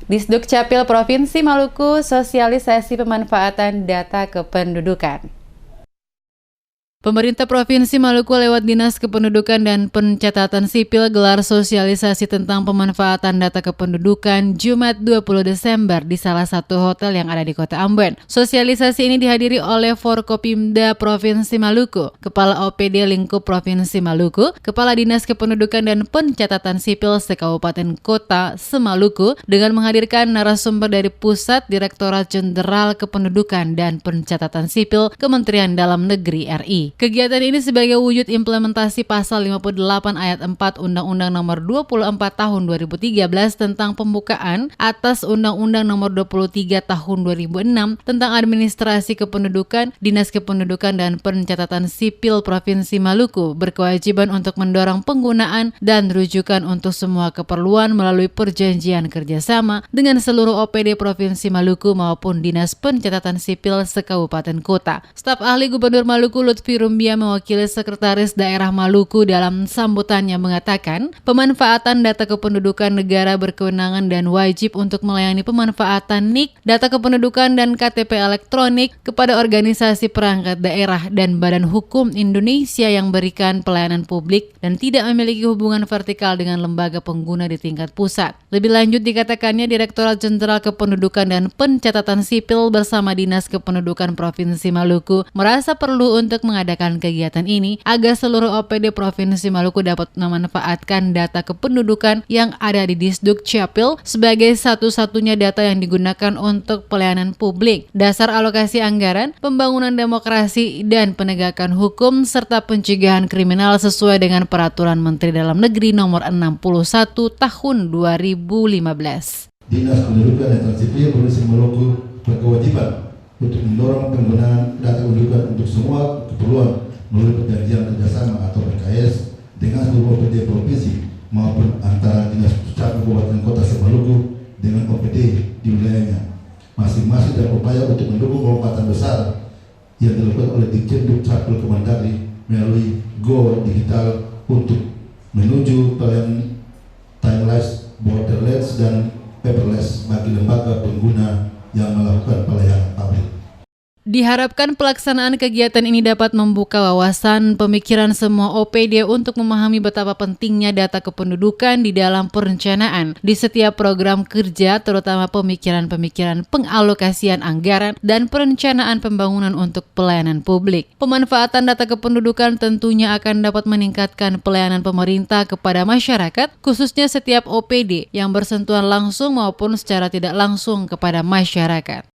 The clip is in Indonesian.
Disdukcapil Provinsi Maluku sosialisasi pemanfaatan data kependudukan. Pemerintah Provinsi Maluku lewat Dinas Kependudukan dan Pencatatan Sipil gelar sosialisasi tentang pemanfaatan data kependudukan Jumat 20 Desember di salah satu hotel yang ada di Kota Ambon. Sosialisasi ini dihadiri oleh Forkopimda Provinsi Maluku, Kepala OPD Lingkup Provinsi Maluku, Kepala Dinas Kependudukan dan Pencatatan Sipil se-Kabupaten Kota se-Maluku dengan menghadirkan narasumber dari Pusat Direktorat Jenderal Kependudukan dan Pencatatan Sipil Kementerian Dalam Negeri RI. Kegiatan ini sebagai wujud implementasi Pasal 58 Ayat 4 Undang-Undang Nomor 24 Tahun 2013 tentang pembukaan atas Undang-Undang Nomor 23 Tahun 2006 tentang Administrasi Kependudukan. Dinas Kependudukan dan Pencatatan Sipil Provinsi Maluku berkewajiban untuk mendorong penggunaan dan rujukan untuk semua keperluan melalui perjanjian kerjasama dengan seluruh OPD Provinsi Maluku maupun Dinas Pencatatan Sipil se-Kabupaten Kota. Staf ahli Gubernur Maluku Lutfi Rumbia mewakili Sekretaris Daerah Maluku dalam sambutannya mengatakan, pemanfaatan data kependudukan negara berkewenangan dan wajib untuk melayani pemanfaatan NIK, data kependudukan dan KTP elektronik kepada organisasi perangkat daerah dan badan hukum Indonesia yang berikan pelayanan publik dan tidak memiliki hubungan vertikal dengan lembaga pengguna di tingkat pusat. Lebih lanjut dikatakannya Direktorat Jenderal Kependudukan dan Pencatatan Sipil bersama Dinas Kependudukan Provinsi Maluku merasa perlu untuk mengadakan kegiatan ini agar seluruh OPD Provinsi Maluku dapat memanfaatkan data kependudukan yang ada di Disdukcapil sebagai satu-satunya data yang digunakan untuk pelayanan publik, dasar alokasi anggaran, pembangunan demokrasi, dan penegakan hukum serta pencegahan kriminal sesuai dengan Peraturan Menteri Dalam Negeri Nomor 61 Tahun 2015. Dinas Kependudukan dan Sipil Provinsi Maluku berkewajiban untuk mendorong penggunaan data kependudukan untuk semua keperluan melalui perjanjian kerjasama atau PKS dengan seluruh OPD provinsi maupun antara Dinas Pusat Kabupaten Kota se-Maluku dengan OPD di wilayahnya masing-masing dalam upaya untuk mendukung lompatan besar yang dilakukan oleh Ditjen Dukcapil Kemendagri melalui Go Digital untuk menuju pelayanan timeless, borderless, dan paperless bagi lembaga pengguna yang melakukan pelayanan publik. Diharapkan pelaksanaan kegiatan ini dapat membuka wawasan pemikiran semua OPD untuk memahami betapa pentingnya data kependudukan di dalam perencanaan di setiap program kerja, terutama pemikiran-pemikiran pengalokasian anggaran dan perencanaan pembangunan untuk pelayanan publik. Pemanfaatan data kependudukan tentunya akan dapat meningkatkan pelayanan pemerintah kepada masyarakat, khususnya setiap OPD yang bersentuhan langsung maupun secara tidak langsung kepada masyarakat.